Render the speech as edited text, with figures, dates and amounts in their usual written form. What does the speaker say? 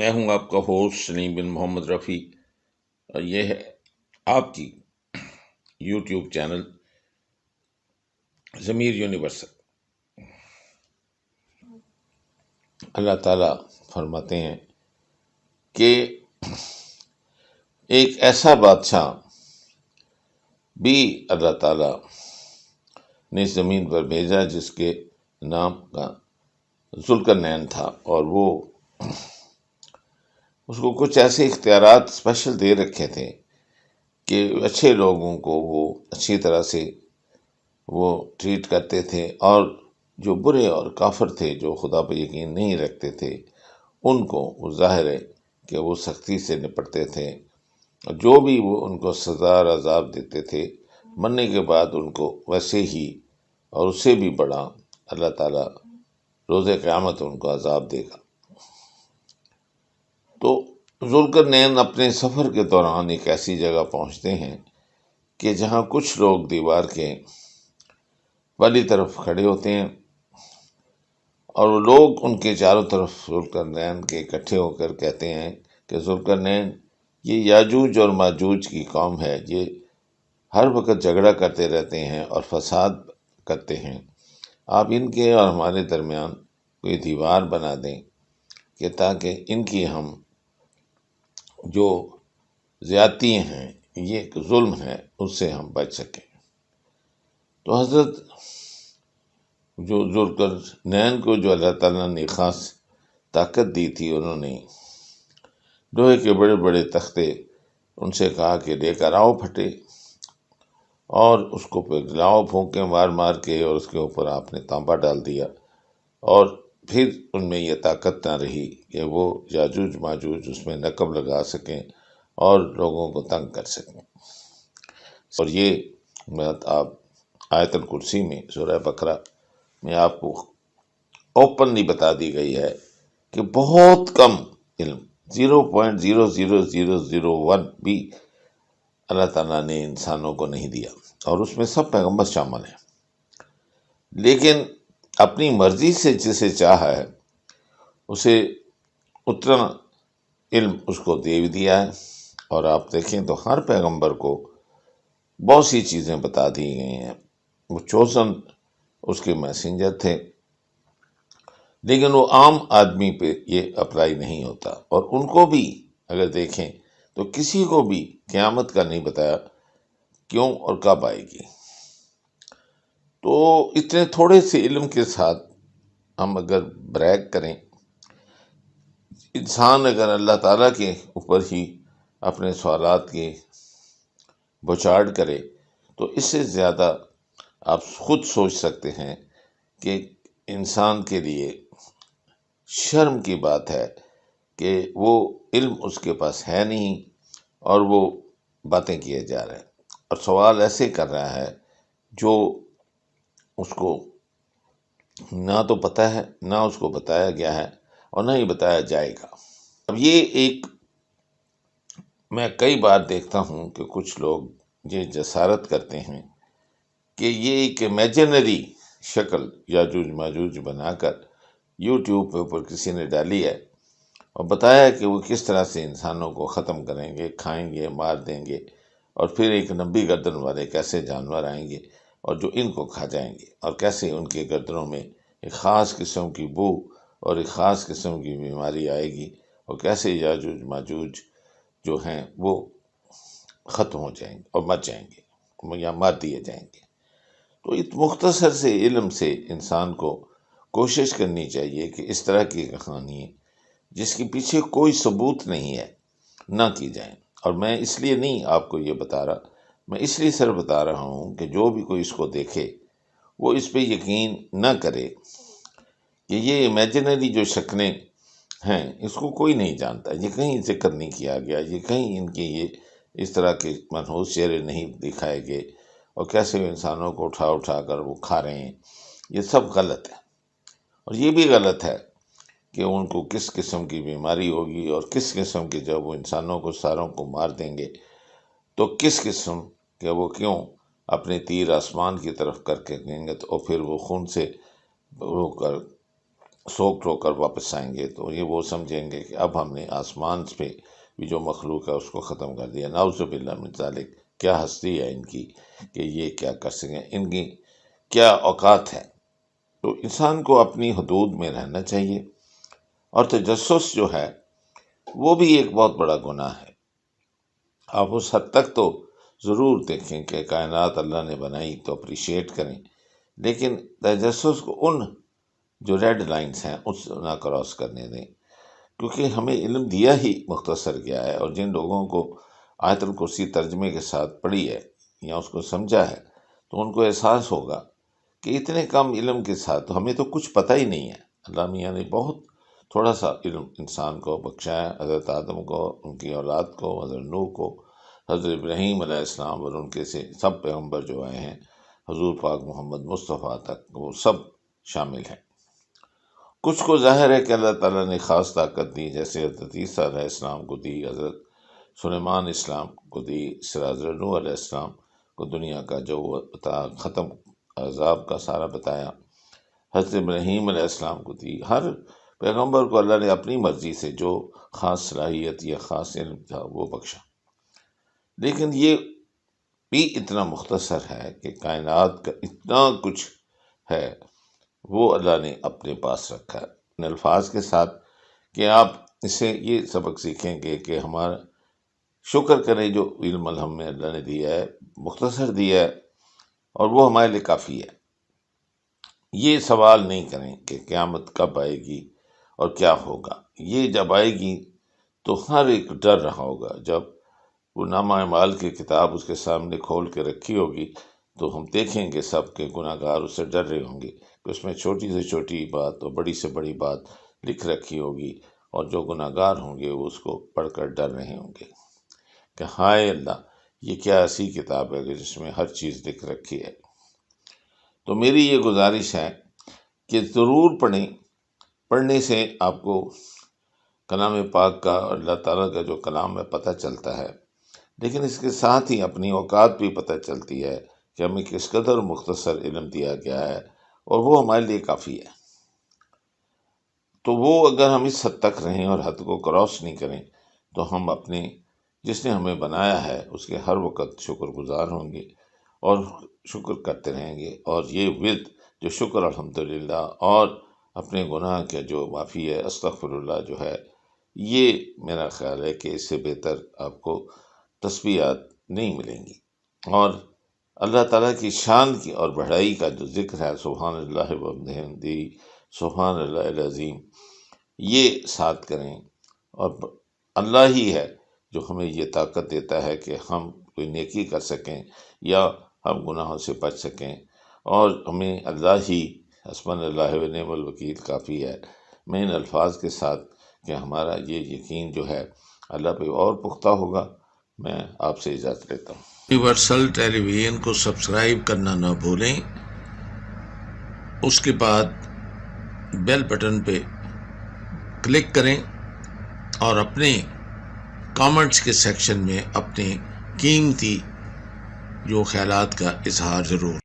میں ہوں آپ کا ہوسٹ سلیم بن محمد رفیع، اور یہ ہے آپ کی یوٹیوب چینل ضمیر یونیورسل۔ اللہ تعالیٰ فرماتے ہیں کہ ایک ایسا بادشاہ بھی اللہ تعالیٰ نے زمین پر بھیجا جس کے نام کا ذوالقرنین تھا، اور وہ اس کو کچھ ایسے اختیارات اسپیشل دے رکھے تھے کہ اچھے لوگوں کو وہ اچھی طرح سے وہ ٹریٹ کرتے تھے، اور جو برے اور کافر تھے، جو خدا پہ یقین نہیں رکھتے تھے، ان کو وہ ظاہر ہے کہ وہ سختی سے نپٹتے تھے، اور جو بھی وہ ان کو سزا اور عذاب دیتے تھے، مرنے کے بعد ان کو ویسے ہی اور اس سے بھی بڑا اللہ تعالیٰ روز قیامت ان کو عذاب دے گا۔ تو ذوالقرنین اپنے سفر کے دوران ایک ایسی جگہ پہنچتے ہیں کہ جہاں کچھ لوگ دیوار کے والی طرف کھڑے ہوتے ہیں، اور وہ لوگ ان کے چاروں طرف ذوالقرنین کے اکٹھے ہو کر کہتے ہیں کہ ذوالقرنین، یہ یاجوج اور ماجوج کی قوم ہے، یہ ہر وقت جھگڑا کرتے رہتے ہیں اور فساد کرتے ہیں، آپ ان کے اور ہمارے درمیان کوئی دیوار بنا دیں کہ تاکہ ان کی ہم جو زیادتی ہیں، یہ ایک ظلم ہے، اس سے ہم بچ سکیں۔ تو حضرت جو ذوالقرنین کو جو اللہ تعالیٰ نے خاص طاقت دی تھی، انہوں نے لوہے کے بڑے بڑے تختے ان سے کہا کہ لے کر آؤ پھٹے، اور اس کو پہ لاؤ پھونکے مار مار کے، اور اس کے اوپر آپ نے تانبا ڈال دیا، اور پھر ان میں یہ طاقت نہ رہی کہ وہ یاجوج ماجوج اس میں نقب لگا سکیں اور لوگوں کو تنگ کر سکیں۔ اور یہ بات آپ آیت الکرسی میں سورہ بقرہ میں آپ کو اوپنلی بتا دی گئی ہے کہ بہت کم علم 0.00001 بھی اللہ تعالیٰ نے انسانوں کو نہیں دیا، اور اس میں سب پیغمبر شامل ہیں، لیکن اپنی مرضی سے جسے چاہا ہے اسے اتنا علم اس کو دے بھی دیا ہے۔ اور آپ دیکھیں تو ہر پیغمبر کو بہت سی چیزیں بتا دی گئی ہیں، وہ چوزن اس کے میسنجر تھے، لیکن وہ عام آدمی پہ یہ اپلائی نہیں ہوتا، اور ان کو بھی اگر دیکھیں تو کسی کو بھی قیامت کا نہیں بتایا کیوں اور کب آئے گی۔ تو اتنے تھوڑے سے علم کے ساتھ ہم اگر بریک کریں، انسان اگر اللہ تعالیٰ کے اوپر ہی اپنے سوالات کی بچاڑ کرے، تو اس سے زیادہ آپ خود سوچ سکتے ہیں کہ انسان کے لیے شرم کی بات ہے کہ وہ علم اس کے پاس ہے نہیں، اور وہ باتیں کیے جا رہے ہیں، اور سوال ایسے کر رہا ہے جو اس کو نہ تو پتہ ہے، نہ اس کو بتایا گیا ہے، اور نہ ہی بتایا جائے گا۔ اب یہ ایک میں کئی بار دیکھتا ہوں کہ کچھ لوگ یہ جسارت کرتے ہیں کہ یہ ایک امیجنری شکل یاجوج ماجوج بنا کر یوٹیوب پہ اوپر کسی نے ڈالی ہے، اور بتایا کہ وہ کس طرح سے انسانوں کو ختم کریں گے، کھائیں گے، مار دیں گے، اور پھر ایک 90 گردن والے کیسے جانور آئیں گے اور جو ان کو کھا جائیں گے، اور کیسے ان کے گردنوں میں ایک خاص قسم کی بو اور ایک خاص قسم کی بیماری آئے گی، اور کیسے یاجوج ماجوج جو ہیں وہ ختم ہو جائیں گے اور مر جائیں گے یا مار دیے جائیں گے۔ تو اس مختصر سے علم سے انسان کو کوشش کرنی چاہیے کہ اس طرح کی کہانی جس کے پیچھے کوئی ثبوت نہیں ہے نہ کی جائیں۔ اور میں اس لیے نہیں آپ کو یہ بتا رہا، میں اس لیے صرف بتا رہا ہوں کہ جو بھی کوئی اس کو دیکھے وہ اس پہ یقین نہ کرے کہ یہ امیجنری جو شکلیں ہیں اس کو کوئی نہیں جانتا، یہ کہیں ذکر نہیں کیا گیا، یہ کہیں ان کی یہ اس طرح کے منحوس چہرے نہیں دکھائے گئے، اور کیسے وہ انسانوں کو اٹھا اٹھا کر وہ کھا رہے ہیں، یہ سب غلط ہے۔ اور یہ بھی غلط ہے کہ ان کو کس قسم کی بیماری ہوگی، اور کس قسم کی جب وہ انسانوں کو ساروں کو مار دیں گے تو کس قسم کہ وہ کیوں اپنے تیر آسمان کی طرف کر کے گیں گے، تو پھر وہ خون سے رو کر سوکھ ہو کر واپس آئیں گے تو یہ وہ سمجھیں گے کہ اب ہم نے آسمان پہ بھی جو مخلوق ہے اس کو ختم کر دیا۔ نعوذ باللہ من ذالک، کیا ہستی ہے ان کی کہ یہ کیا کر سکیں، ان کی کیا اوقات ہے۔ تو انسان کو اپنی حدود میں رہنا چاہیے، اور تجسس جو ہے وہ بھی ایک بہت بڑا گناہ ہے۔ آپ اس حد تک تو ضرور دیکھیں کہ کائنات اللہ نے بنائی تو اپریشیٹ کریں، لیکن تجسس کو ان جو ریڈ لائنز ہیں اس نہ کراس کرنے دیں، کیونکہ ہمیں علم دیا ہی مختصر گیا ہے، اور جن لوگوں کو آیت الکرسی ترجمے کے ساتھ پڑھی ہے یا اس کو سمجھا ہے تو ان کو احساس ہوگا کہ اتنے کم علم کے ساتھ ہمیں تو کچھ پتہ ہی نہیں ہے۔ اللہ میاں نے بہت تھوڑا سا علم انسان کو بخشا ہے، حضرت آدم کو، ان کی اولاد کو، حضرت نوح کو، حضرت ابراہیم علیہ السلام اور ان کے سے سب پیغمبر جو آئے ہیں، حضور پاک محمد مصطفیٰ تک، وہ سب شامل ہیں۔ کچھ کو ظاہر ہے کہ اللہ تعالیٰ نے خاص طاقت دی، جیسے حضرت عیسیٰ علیہ السلام کو دی، حضرت سلیمان اسلام کو دی، حضرت نوح علیہ السلام کو دنیا کا جو ختم عذاب کا سارا بتایا، حضرت ابراہیم علیہ السلام کو دی۔ ہر پیغمبر کو اللہ نے اپنی مرضی سے جو خاص صلاحیت یا خاص علم تھا وہ بخشا، لیکن یہ بھی اتنا مختصر ہے کہ کائنات کا اتنا کچھ ہے وہ اللہ نے اپنے پاس رکھا ہے، ان الفاظ کے ساتھ کہ آپ اس سے یہ سبق سیکھیں گے کہ ہمارا شکر کریں جو علم ہمیں اللہ نے دیا ہے، مختصر دیا ہے، اور وہ ہمارے لیے کافی ہے۔ یہ سوال نہیں کریں کہ قیامت کب آئے گی اور کیا ہوگا، یہ جب آئے گی تو ہر ایک ڈر رہا ہوگا۔ جب وہ نامہ اعمال کی کتاب اس کے سامنے کھول کے رکھی ہوگی تو ہم دیکھیں گے سب کے گناہ گار اس سے ڈر رہے ہوں گے کہ اس میں چھوٹی سے چھوٹی بات اور بڑی سے بڑی بات لکھ رکھی ہوگی، اور جو گناہ گار ہوں گے وہ اس کو پڑھ کر ڈر رہے ہوں گے کہ ہائے اللہ، یہ کیا ایسی کتاب ہے کہ جس میں ہر چیز لکھ رکھی ہے۔ تو میری یہ گزارش ہے کہ ضرور پڑھیں، پڑھنے سے آپ کو کلام پاک کا اور اللہ تعالیٰ کا جو کلام ہے پتہ چلتا ہے، لیکن اس کے ساتھ ہی اپنی اوقات بھی پتہ چلتی ہے کہ ہمیں کس قدر مختصر علم دیا گیا ہے، اور وہ ہمارے لیے کافی ہے۔ تو وہ اگر ہم اس حد تک رہیں اور حد کو کراس نہیں کریں تو ہم اپنے جس نے ہمیں بنایا ہے اس کے ہر وقت شکر گزار ہوں گے اور شکر کرتے رہیں گے، اور یہ ورد جو شکر الحمدللہ اور اپنے گناہ کے جو معافی ہے استغفر اللہ جو ہے، یہ میرا خیال ہے کہ اس سے بہتر آپ کو تسبیحات نہیں ملیں گی۔ اور اللہ تعالیٰ کی شان کی اور بڑائی کا جو ذکر ہے، سبحان اللہ وبحمدہ، سبحان اللہ العظیم، یہ ساتھ کریں، اور اللہ ہی ہے جو ہمیں یہ طاقت دیتا ہے کہ ہم کوئی نیکی کر سکیں یا ہم گناہوں سے بچ سکیں، اور ہمیں اللہ ہی حسبنا اللہ و نعم الوکیل کافی ہے۔ میں ان الفاظ کے ساتھ کہ ہمارا یہ یقین جو ہے اللہ پہ اور پختہ ہوگا، میں آپ سے اجازت لیتا ہوں۔ یونیورسل ٹیلی ویژن کو سبسکرائب کرنا نہ بھولیں، اس کے بعد بیل بٹن پہ کلک کریں، اور اپنے کامنٹس کے سیکشن میں اپنے قیمتی جو خیالات کا اظہار ضرور